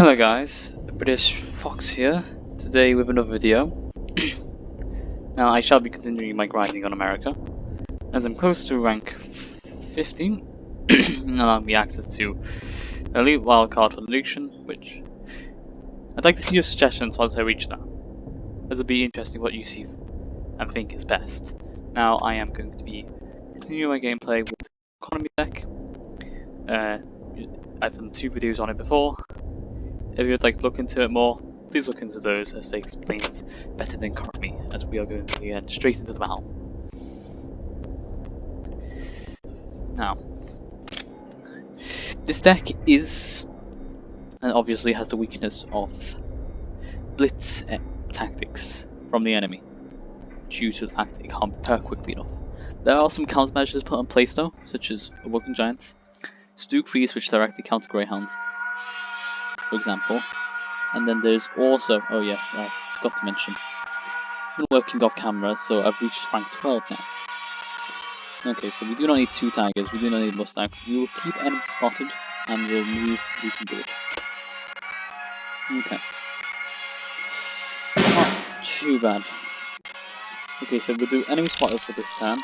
Hello guys, British Fox here, today with another video. Now I shall be continuing my grinding on America, as I'm close to rank 15, and I'll be access to Elite Wildcard for the Lucian, which I'd like to see your suggestions once I reach that, as it'll be interesting what you see and think is best. Now I am going to be continuing my gameplay with Economy deck. I've done 2 videos on it before. If you'd like to look into it more, please look into those as they explain it better than currently, as we are going to get straight into the battle. Now, this deck is, and obviously has the weakness of blitz tactics from the enemy, due to the fact that it can't prepare quickly enough. There are some countermeasures put in place though, such as Awoken Giants, Stook Freeze which directly counter Greyhounds, for example. And then there's also, oh yes, I forgot to mention, I'm working off camera, so I've reached rank 12 now. Okay, so we do not need 2 tigers, we do not need Mustang. We will keep enemy spotted, and we'll move we do it. Okay. Not too bad. Okay, so we'll do enemy spotted for this turn.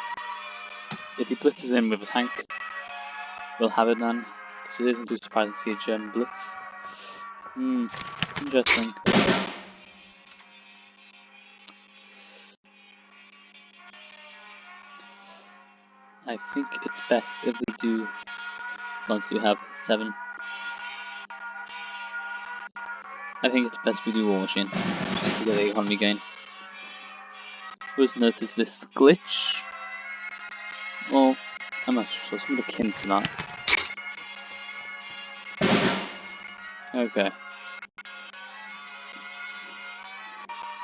If he blitzes in with a tank, we'll have it then, because it isn't too surprising to see a German blitz. Interesting. I think it's best if we do, once you have 7, I think it's best we do War Machine, just to get the economy gain. Who's noticed this glitch? Well, I'm not sure, something akin to that. Okay.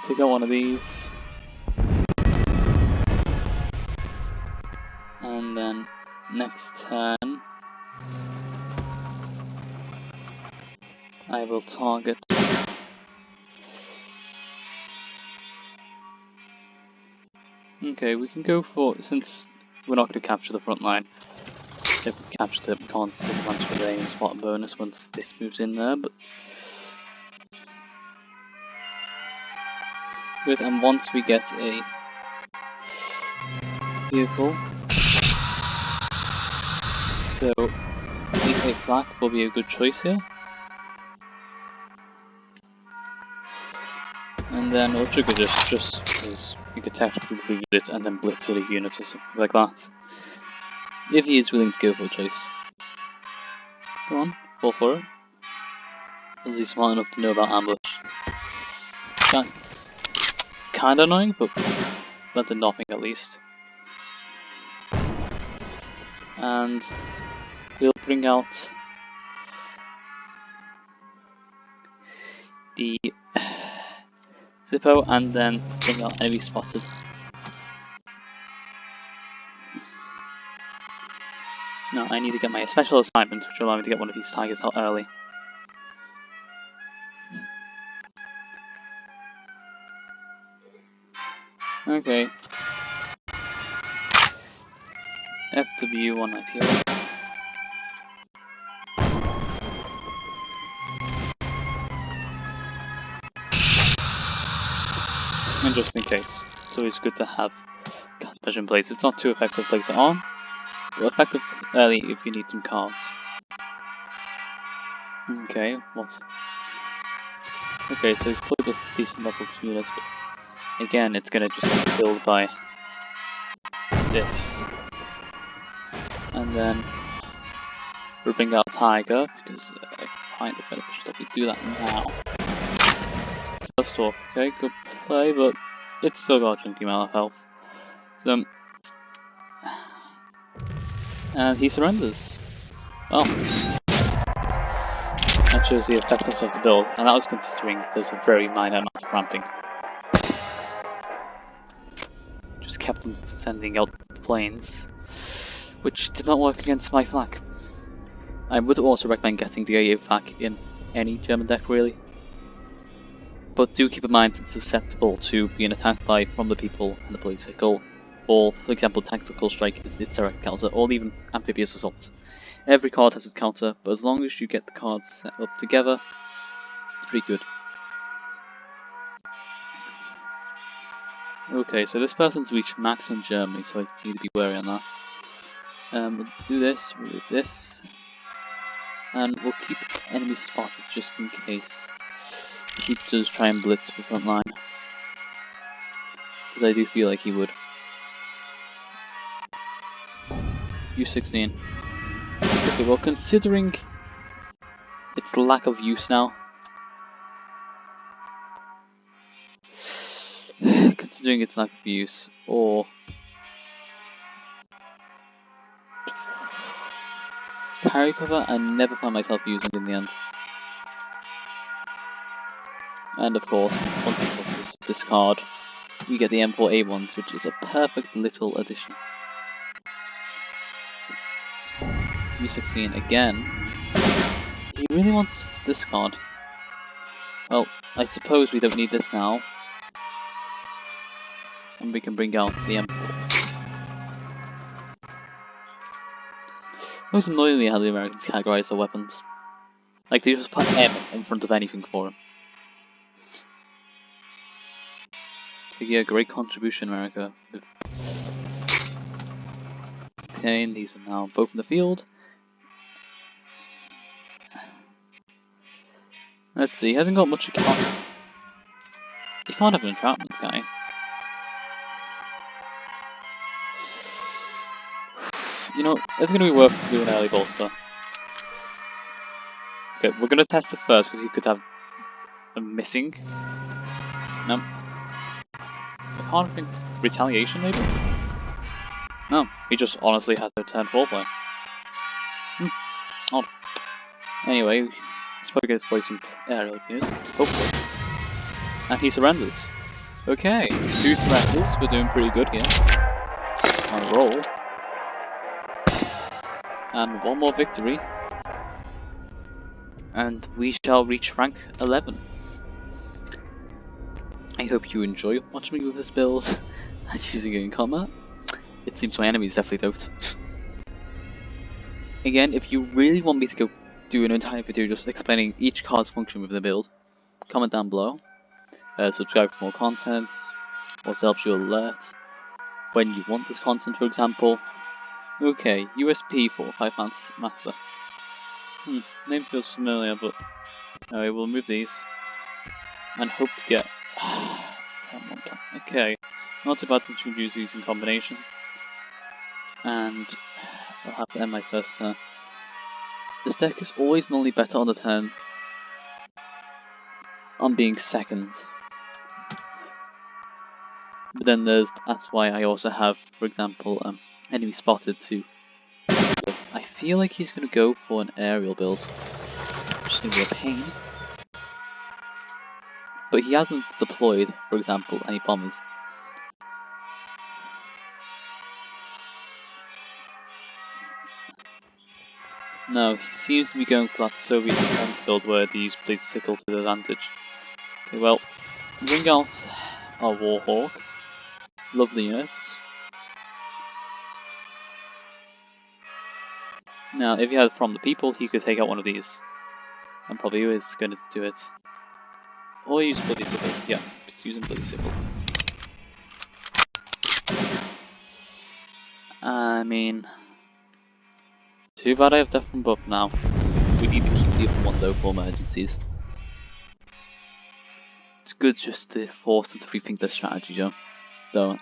Take out one of these. And then next turn I will target okay, we can go for, since we're not going to capture the front line, if we capture it, we can't take advantage of the aim spot bonus once this moves in there, but good. And once we get a vehicle, so E8 black will be a good choice here. And then we'll trigger this just because you could technically lose it and then blitz other units or something like that. If he is willing to go for a choice. Go on, fall for it. Is he smart enough to know about ambush? That's kinda annoying, but that did nothing at least. And we'll bring out the Zippo and then bring out enemy spotted. Now I need to get my special assignment, which will allow me to get one of these tigers out early. Okay. FW 198. And just in case, it's always good to have countermeasure in place. It's not too effective later on, but effective early if you need some cards. Okay, what? Okay, so he's put a decent level of units, but again, it's gonna just get killed by this. And then we'll bring out Tiger, because I find it beneficial that we do that now. First off, okay, good play, but it's still got a chunky amount of health. So, and he surrenders. Well, that shows the effectiveness of the build, and that was considering there's a very minor amount of ramping. Just kept them sending out the planes, which did not work against my flak. I would also recommend getting the AA flak in any German deck really. But do keep in mind it's susceptible to being attacked by from the people and the political, or for example tactical strike is its direct counter, or even amphibious assault. Every card has its counter, but as long as you get the cards set up together, It's pretty good. Okay, so this person's reached max in Germany, so I need to be wary on that. We'll do this, remove this, and we'll keep enemy spotted just in case he does try and blitz for front line. Because I do feel like he would. U16. Okay, well, considering its lack of use now, considering its lack of use, or carry cover, I never find myself using in the end. And of course, once it crosses discard, we get the M4A1s, which is a perfect little addition. U16 again. He really wants us to discard. Well, I suppose we don't need this now. And we can bring out the M4. Most annoyingly how the Americans categorize their weapons. Like, they just put M in front of anything for him. So yeah, great contribution, America. Okay, and these are now both in the field. Let's see, he hasn't got much account. He can't have an entrapment, guy. You know, it's going to be worth to do an early bolster. Okay, we're going to test it first because he could have a missing. No. I can't think. Retaliation, maybe? No, he just honestly had to turn 4 play. Odd. Anyway, he's probably going to play some aerial units, hopefully. And he surrenders. Okay, 2 surrenders, we're doing pretty good here. On a roll. And 1 more victory. And we shall reach rank 11. I hope you enjoy watching me with this build and using it in combat. It seems my enemies definitely don't. Again, if you really want me to go do an entire video just explaining each card's function within the build, comment down below. Subscribe for more content. Also helps you alert when you want this content, for example. Okay, USP 4-5 Master. Name feels familiar, but anyway, we'll remove these and hope to get 10-1 plan. Okay, not too bad since we use these in combination. And I'll have to end my first turn. This deck is always and only better on the turn on being second. But then that's why I also have, for example, enemy spotted too. But I feel like he's going to go for an aerial build, which is going to be a pain. But he hasn't deployed, for example, any bombers. No, he seems to be going for that Soviet defense build where they use Blade Sickle to the advantage. Okay, well, bring out our Warhawk. Lovely units. Now, if he had From the People, he could take out one of these. And probably is going to do it. Or use Bloody Sickle. Yeah, just using Bloody Sickle. I mean, too bad I have Death from Buff now. We need to keep the other one though for emergencies. It's good just to force them to rethink their strategy, Joe. Though,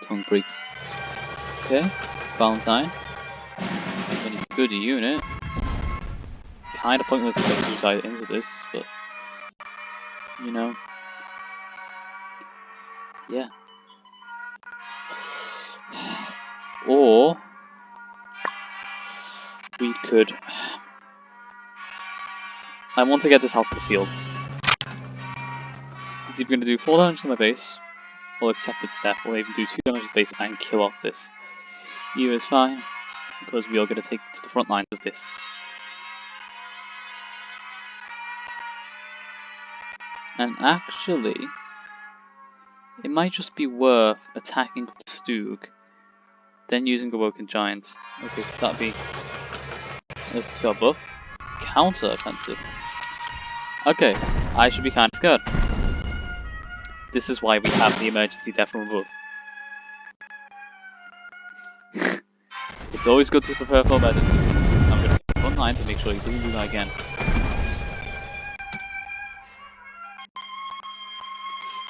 tongue breaks. Okay, Valentine. When he's a good unit. Kinda pointless to get suicide into this, but you know. Yeah. Or we could. I want to get this house to the field. It's either going to do 4 damage to my base, or accept its death, or even do 2 damage to the base and kill off this. Either is fine, because we are going to take it to the front line of this. And actually, it might just be worth attacking with Stug, then using Awoken Giant. Okay, so that'd be a Scar buff, counter offensive. Okay, I should be kind of scared. This is why we have the emergency death from above. It's always good to prepare for emergencies. I'm going to take the front line to make sure he doesn't do that again.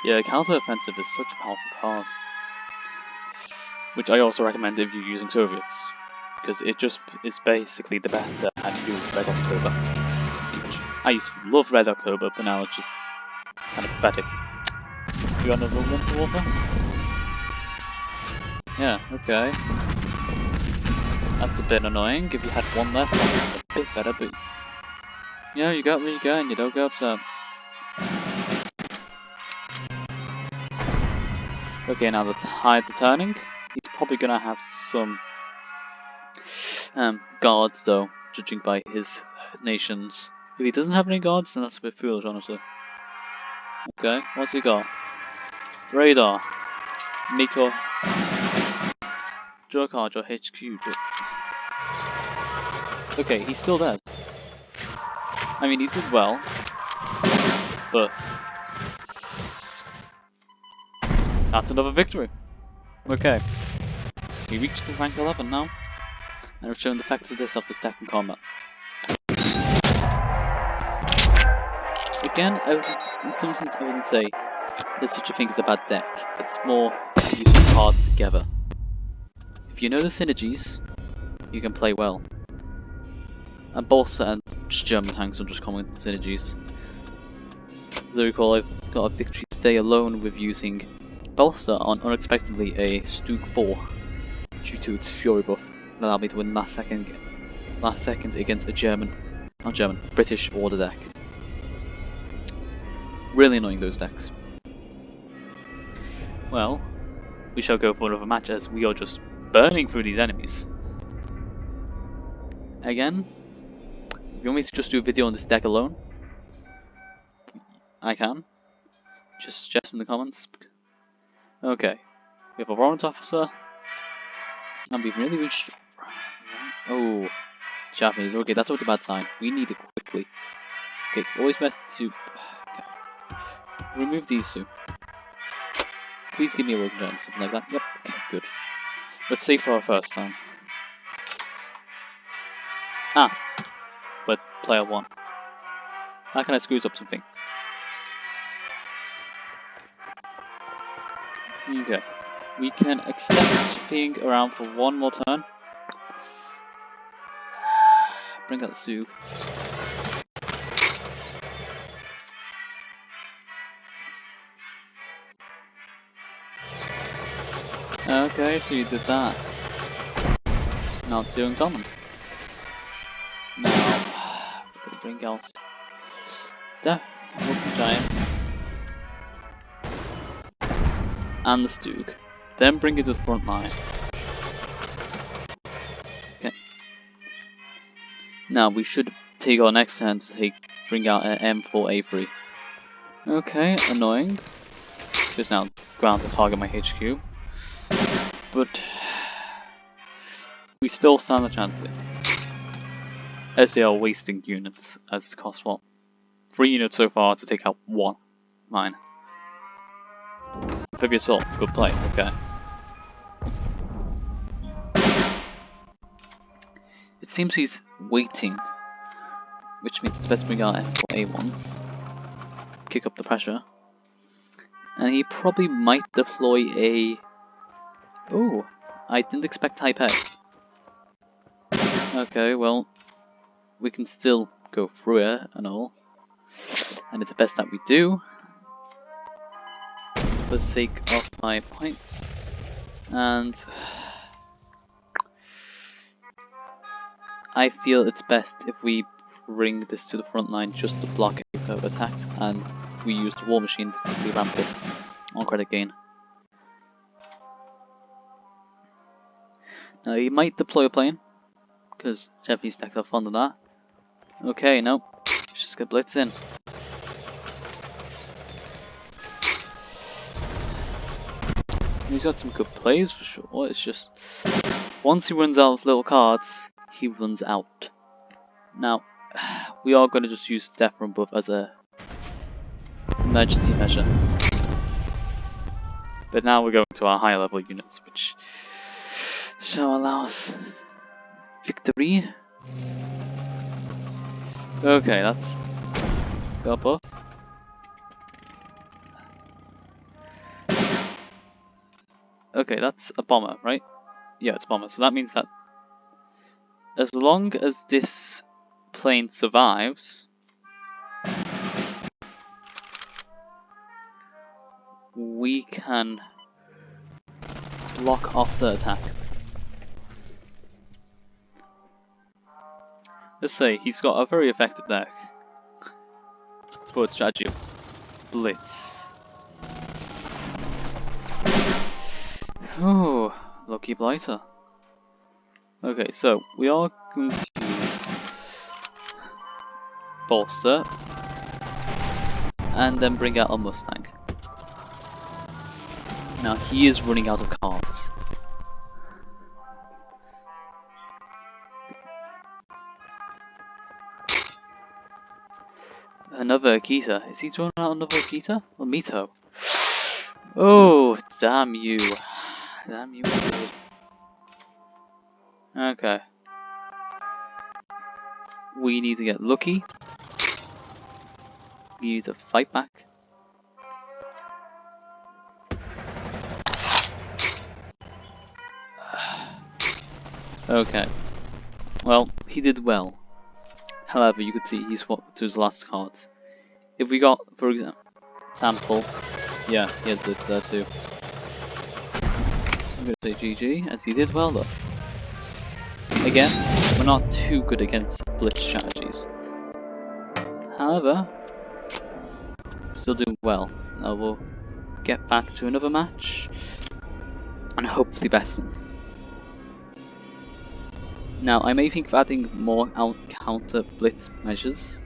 Yeah, counter-offensive is such a powerful card. Which I also recommend if you're using Soviets. Because it just is basically the better and new Red October. Which I used to love Red October, but now it's just kind of pathetic. You got another one to offer? Yeah, okay. That's a bit annoying. If you had one less, that would be a bit better, but... Yeah, you got what you got and you don't get upset. Okay, now the tides are turning. He's probably gonna have some guards though, judging by his nations. If he doesn't have any guards, then that's a bit foolish, honestly. Okay, what's he got? Radar. Make your... Draw a card, your HQ. Okay, he's still dead. I mean, he did well, but... That's another victory. Okay. We reached the rank 11 now, and we've shown the effectiveness of this deck in combat. Again, in some sense I wouldn't say there's such a thing as a bad deck. It's more using cards together. If you know the synergies, you can play well. And Bolster and German tanks are just common synergies. As I recall, I've got a victory today alone with using Bolster on unexpectedly a Stuk 4 due to its Fury buff. It allowed me to win last second against a British order deck. Really annoying, those decks. Well, we shall go for another match as we are just burning through these enemies. Again, if you want me to just do a video on this deck alone, I can. Just suggest in the comments. Okay, we have a warrant officer, and we've really reached... Oh, Japanese. Okay, that's always a bad sign. We need it quickly. Okay, it's always best to... Okay. Remove these two. Please give me a working giant, something like that. Yep, okay, good. Let's save for our first time. Ah, but player 1. How can I screws up some things? Okay, we can accept being around for one more turn. Bring out the Sug. Okay, so you did that. Not too uncommon. Now, we're gonna bring out the Wolfen Giant and the Stug. Then bring it to the front line. Okay. Now we should take our next turn to bring out an M4A3. Okay, annoying. Just now ground to target my HQ. But we still stand a chance here. As they are wasting units, as it costs what? 3 units so far to take out 1 mine. Amphibious assault, good play, okay. It seems he's waiting, which means it's best to bring out A1. Kick up the pressure. And he probably might deploy a... Oh, I didn't expect Type A. Okay, well, we can still go through it and all. And it's the best that we do. For the sake of my points. And... I feel it's best if we bring this to the front line just to block any further attacks, and we use the War Machine to quickly ramp up on credit gain. Now he might deploy a plane, because Japanese decks are fond of that. Okay, no, let's just get blitz in. He's got some good plays for sure, it's just, once he runs out of little cards, he runs out. Now, we are going to just use Death from Above as a emergency measure. But now we're going to our higher level units, which shall allow us victory. Okay, that's got buff. Okay, that's a bomber, right? Yeah, it's a bomber. So that means that as long as this plane survives, we can block off the attack. Let's say he's got a very effective deck for its strategy of Blitz. Oh, lucky blighter. Okay, so we are going to use bolster and then bring out a Mustang. Now he is running out of cards. Another Akita. Is he throwing out another Akita? Or Mito? Oh, damn you. Damn you. Okay. We need to get lucky. We need to fight back. Okay. Well, he did well. However, you could see he swapped to his last cards. If we got, for example, yeah, he has Blitz there too. I'm gonna say GG, as he did well though. Again, we're not too good against Blitz strategies. However, still doing well. Now we'll get back to another match and hopefully best them. Now, I may think of adding more counter blitz measures,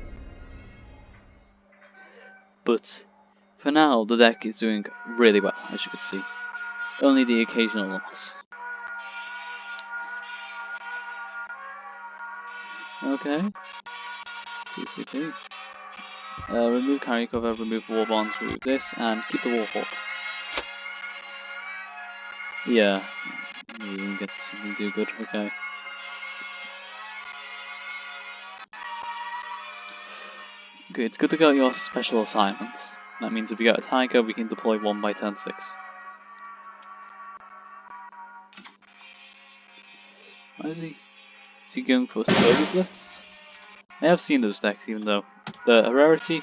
but for now the deck is doing really well, as you can see. Only the occasional loss. Okay. CCP. Remove carry cover, remove war bonds, remove this, and keep the warhawk. Yeah. We can get something do good, okay. Okay, it's good to get your special assignment. That means if we get a tiger, we can deploy one by turn 6. Why is he? Is he going for a Soviet Blitz? I have seen those decks, even though the rarity,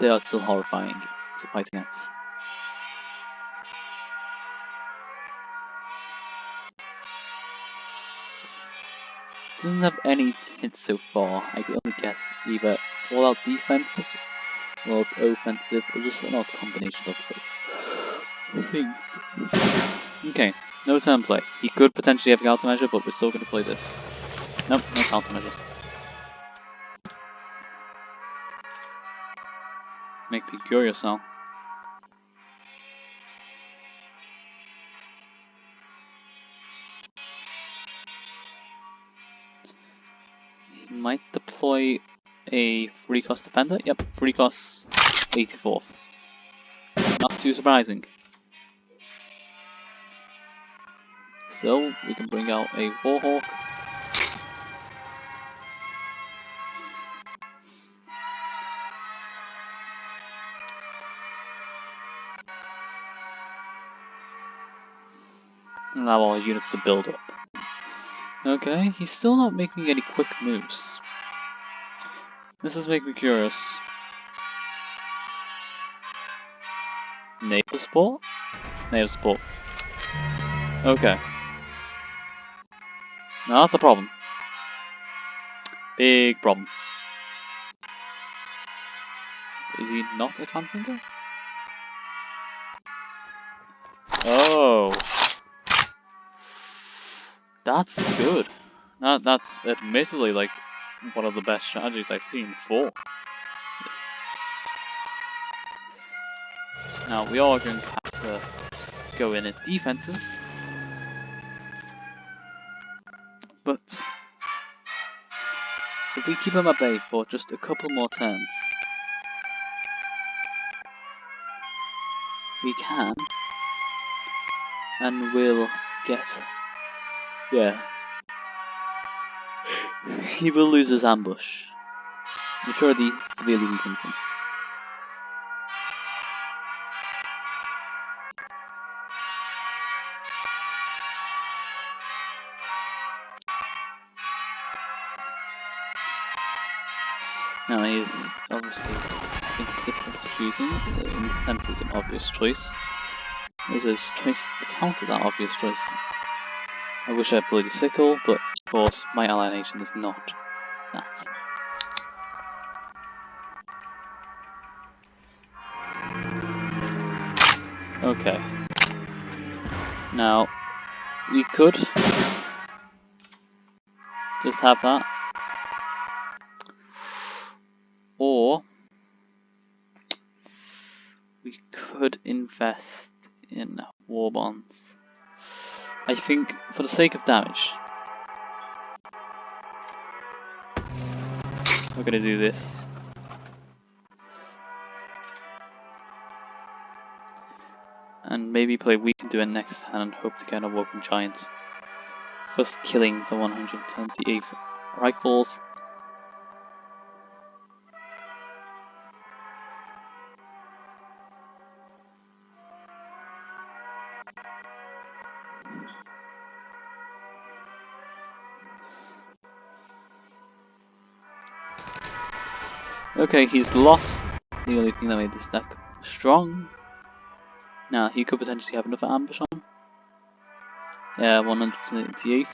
they are still horrifying to fight against. Doesn't have any hints so far. I can only guess either all out defensive, or it's offensive, or just an odd combination of the things. Okay, no turn play. He could potentially have a countermeasure, but we're still going to play this. Nope, no countermeasure. Make me curious now. He might deploy a 3-cost defender. Yep, 3 costs, 84th. Not too surprising. Still, we can bring out a Warhawk. Allow all units to build up. Okay, he's still not making any quick moves. This is making me curious. Naval support? Naval support. Okay. Now that's a problem. Big problem. Is he not advancing it? Oh. That's good. That's admittedly like one of the best strategies I've seen for this. Now we are going to have to go in at defensive. But if we keep him at bay for just a couple more turns, we can, and we'll get, yeah, he will lose his ambush. Maturity severely weakens him. Now he's obviously difficult choosing. Incense is an obvious choice. There's a choice to counter that obvious choice. I wish I had Bloody Sickle, but of course my ally nation is not that. Okay. Now, we could just have that. Or we could invest in war bonds. I think for the sake of damage, we're gonna do this. And maybe play Weaken to it next hand and hope to get a Woken Giant. First killing the 128th Rifles. Okay, he's lost the only thing that made this deck strong. Now, he could potentially have another ambush on. Yeah, 128th.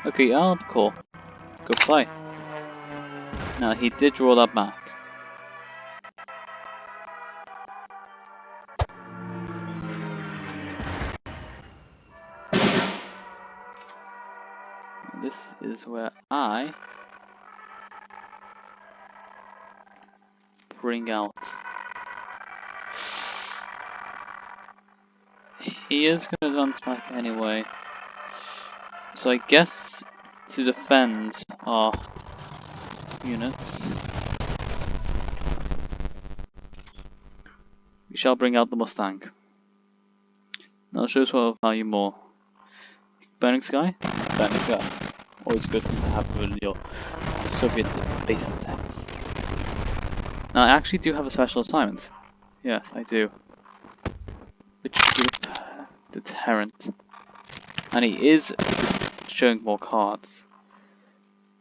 Okay, cool. Good play. Now, he did draw that back. This is where I bring out. He is going to dance back anyway. So I guess to defend our units, we shall bring out the Mustang. Now show us what I'll value more. Burning Sky? Burning Sky. Always good to have with your Soviet based attacks. Now I actually do have a special assignment. Yes, I do. Which is a deterrent. And he is showing more cards.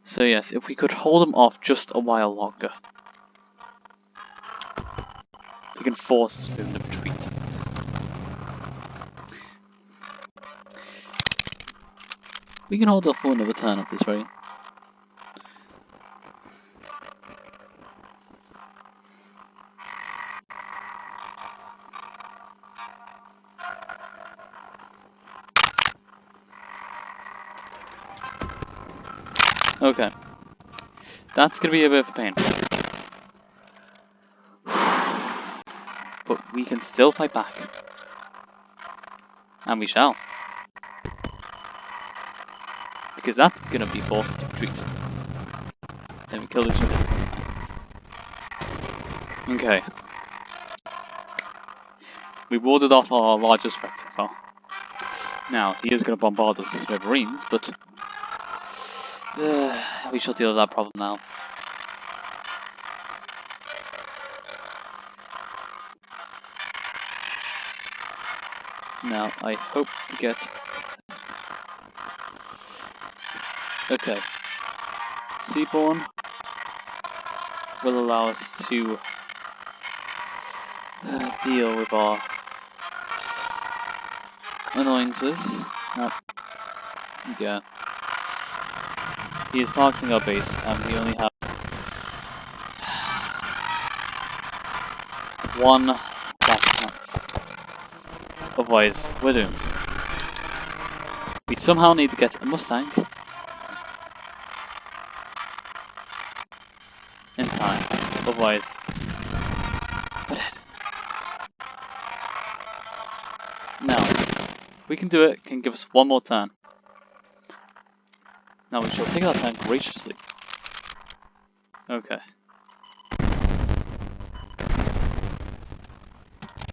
So yes, if we could hold him off just a while longer, we can force him to retreat. We can hold off for another turn at this rate. Okay. That's gonna be a bit of a pain. But we can still fight back. And we shall. Because that's gonna be forced to retreat. Then we kill this unit. Okay. We warded off our largest threat so far. Now, he is gonna bombard us with Marines, but we shall deal with that problem now. Now, I hope to get... Okay. Seaborn will allow us to deal with our annoyances. Yeah. He is targeting our base, and we only have one last chance. Otherwise, we're doomed. We somehow need to get a Mustang in time. Otherwise, we're dead. Now, we can do it. Can give us one more turn. Now we shall take our time graciously. Okay.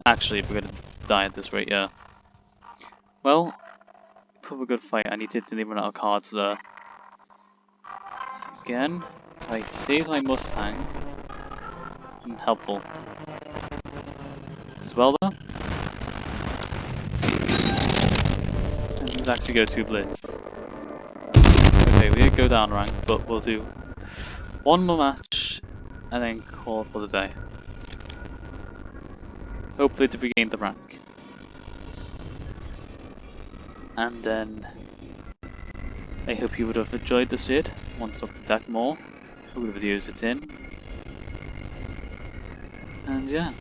Actually, if we're gonna die at this rate, yeah. Well, probably a good fight, and he did deliver run out of cards there. Again, I saved my Mustang. Helpful. As well though. And let's actually go 2 blitz. Okay, we did go down rank, but we'll do one more match and then call it for the day. Hopefully to regain the rank. And then I hope you would have enjoyed this vid, wanted to look at the deck more, look at the videos it's in. And yeah.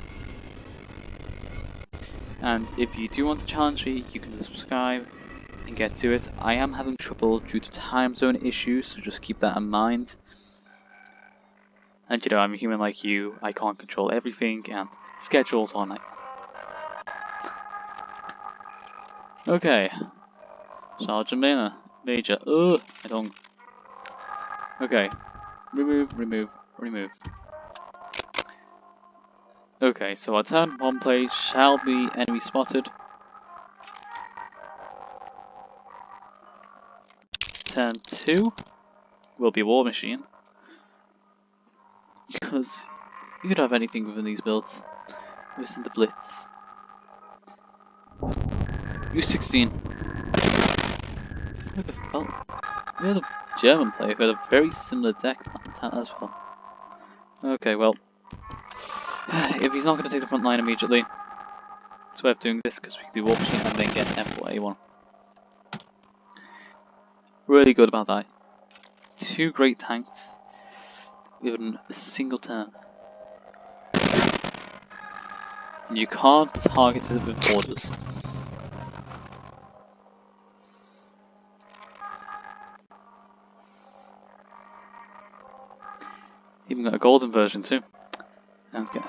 And if you do want to challenge me, you can subscribe and get to it. I am having trouble due to time zone issues, so just keep that in mind. And you know, I'm a human like you, I can't control everything, and schedules are like. Okay. Sergeant Major. Ugh, I don't. Okay. Remove, remove, remove. Okay, so our turn 1 play shall be enemy spotted. Turn 2 will be War Machine. Because you could have anything within these builds. We send the Blitz. U16. Look at felt. We had a German player who had a very similar deck as well. Okay, well. If he's not going to take the front line immediately, it's worth doing this because we can do War Machine and then get M4A1. Really good about that. 2 great tanks within a single turn. And you can't target it with orders. Even got a golden version too. Okay.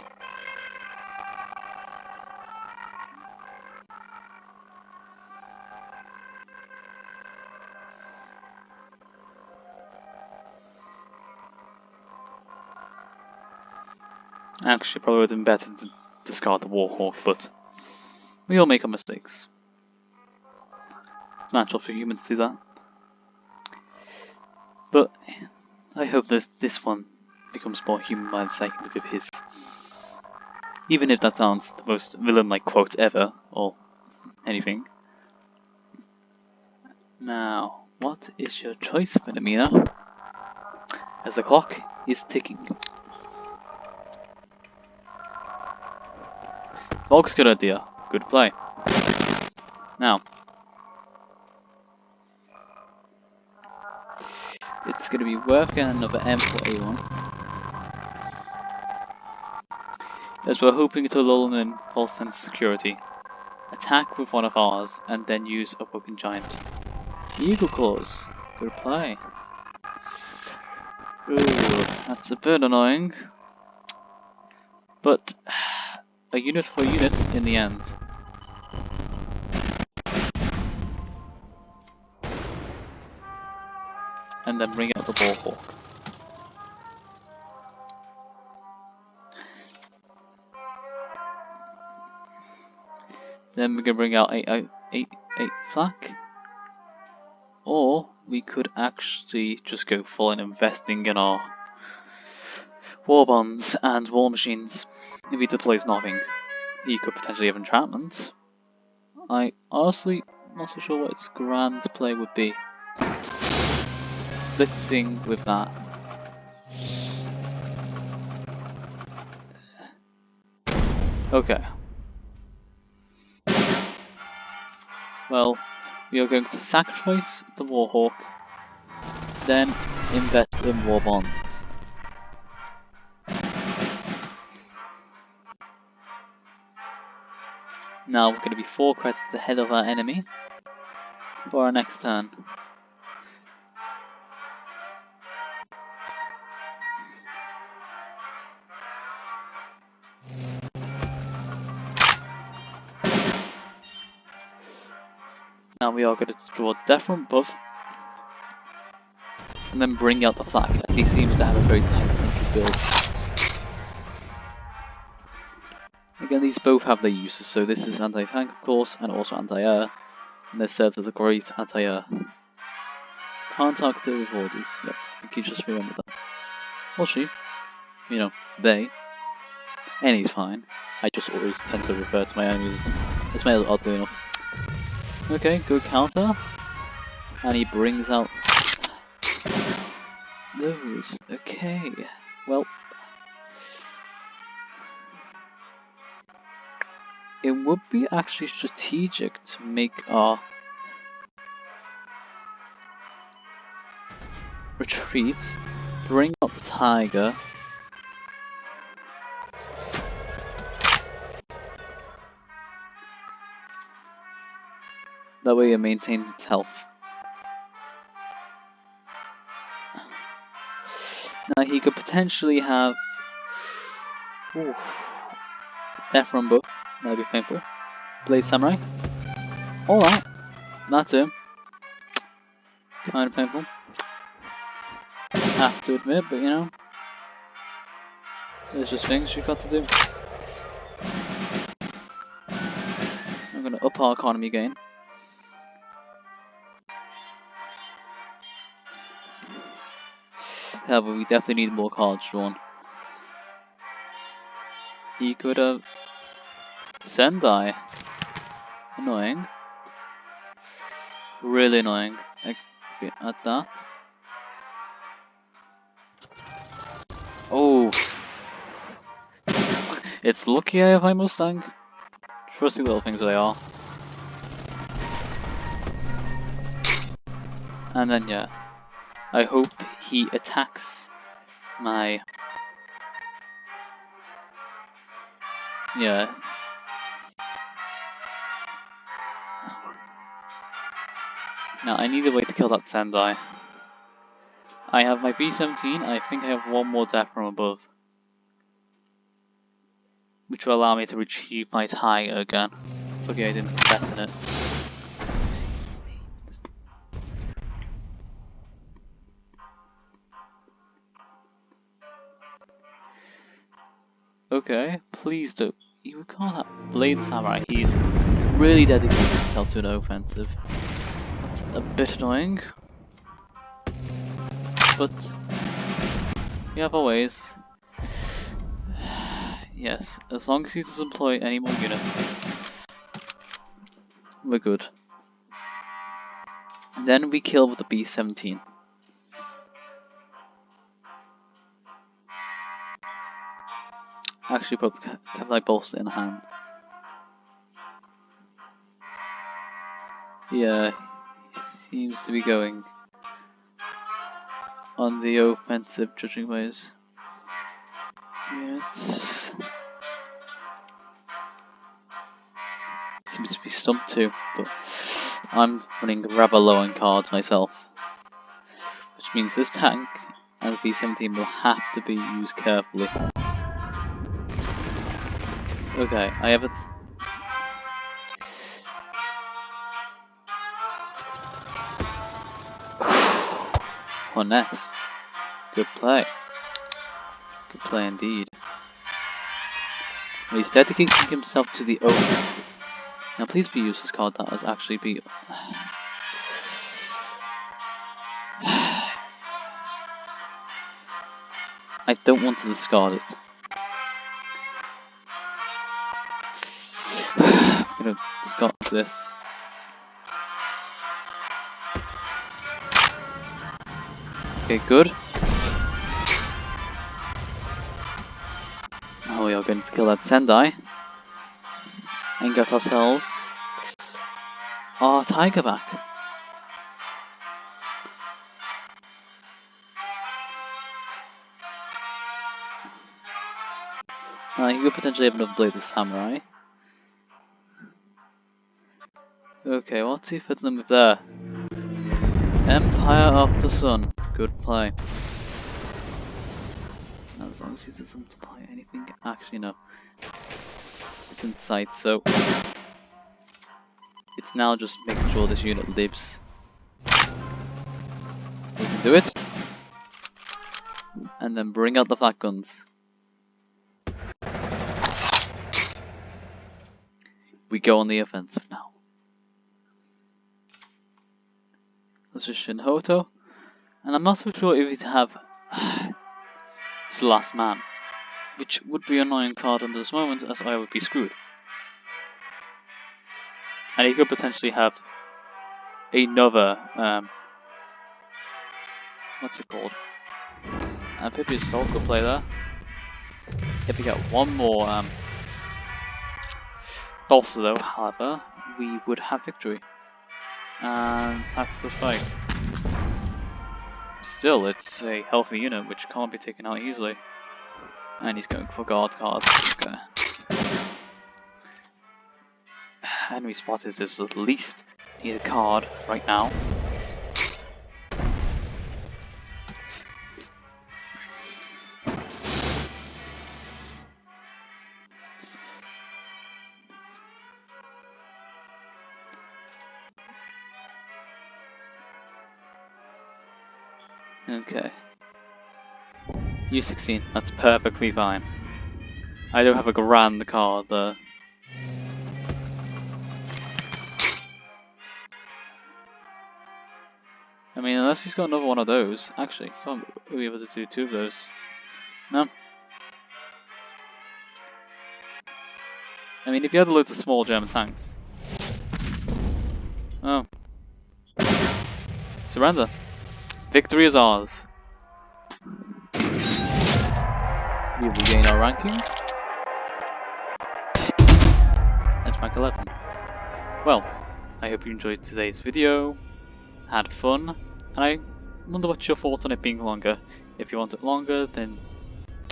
Actually, probably would have been better to discard the Warhawk, but we all make our mistakes. It's natural for humans to do that. But I hope this one becomes more human by the second with his. Even if that sounds the most villain-like quote ever, or anything. Now, what is your choice, Philomena? As the clock is ticking. Fog's good idea. Good play. Now, it's going to be worth getting another M4A1. As we're hoping to lull in false sense of security. Attack with one of ours, and then use a broken giant. Eagle Claws. Good play. Ooh, that's a bit annoying. But a unit for units in the end. And then bring out the Warhawk. Then we can bring out 8 flak. Or we could actually just go full in investing in our war bonds and war machines. If he deploys nothing, he could potentially have entrapment. I honestly not so sure what its grand play would be. Blitzing with that. Okay. Well, we are going to sacrifice the Warhawk, then invest in war bonds. Now we're going to be 4 credits ahead of our enemy for our next turn. Now we are going to draw Death from above, and then bring out the flak, as he seems to have a very tank-centric build. Again, these both have their uses, so this is anti-tank of course, and also anti-air, and this serves as a great anti-air. Can't target it with orders, yep, I think you just remembered that. Or she, you know, they. Any's fine, I just always tend to refer to my enemies as male, oddly enough. Okay, good counter, and he brings out those, okay, well. It would be actually strategic to make our retreat, bring up the tiger, that way it maintains its health. Now he could potentially have death from both, that'd be painful. Blade Samurai, alright, that's it. Kind of painful, have to admit, but you know, there's just things you've got to do. I'm gonna up our economy gain. Yeah, but we definitely need more cards drawn. He could have Sendai. Annoying. Really annoying. At that. Oh. It's lucky I have my Mustang. Trusty little things they are. And then yeah. I hope he attacks my... Yeah. Now I need a way to kill that Sendai. I have my B-17, I think I have one more death from above. Which will allow me to retrieve my tiger again. It's lucky I didn't invest in it. Okay, please do. You can't have Blade Samurai. He's really dedicated himself to an offensive. That's a bit annoying. But we have our ways. Yes, as long as he doesn't employ any more units, we're good. And then we kill with the B-17. Actually, probably kept my bolster in hand. Yeah, he seems to be going on the offensive, judging by his units. Seems to be stumped too, but I'm running rather low on cards myself. Which means this tank and the B-17 will have to be used carefully. Okay, I have a... What next? Good play. Good play indeed. And he's dedicating himself to the offensive. Now please be useless card that has actually be... I don't want to discard it. I'm gonna discard this. Okay, good. Now we are going to kill that Sendai. And get ourselves our tiger back. Now you could potentially have another Blade of Samurai. Okay, what's he fitting them with there? Empire of the Sun. Good play. As long as he doesn't apply anything. Actually, no. It's in sight, so it's now just making sure this unit lives. We can do it. And then bring out the flak guns. we go on the offensive now. This is Shinhoto, and I'm not so sure if he'd have it's the last man, which would be an annoying card under this moment, as I would be screwed. And he could potentially have another, what's it called? Amphibious Soul could play there. If we get one more bolster though, however, we would have victory. And tactical strike. Still, it's a healthy unit which can't be taken out easily. And he's going for guard cards. Okay. Enemy spotted is at least need a card right now. Okay. U16, that's perfectly fine. I don't have a grand card there. I mean, unless he's got another one of those. Actually, can't be able to do two of those. No. I mean, if you had loads of small German tanks. Oh. Surrender. Victory is ours. We regain our ranking. That's rank 11. Well, I hope you enjoyed today's video, had fun, and I wonder what's your thoughts on it being longer. If you want it longer, then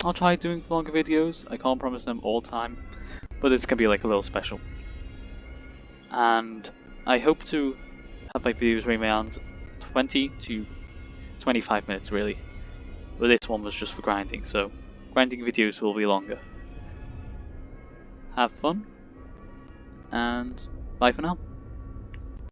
I'll try doing longer videos. I can't promise them all the time, but this can be like a little special. And I hope to have my videos around 20 to 25 minutes really. But this one was just for grinding, so grinding videos will be longer. Have fun, and bye for now.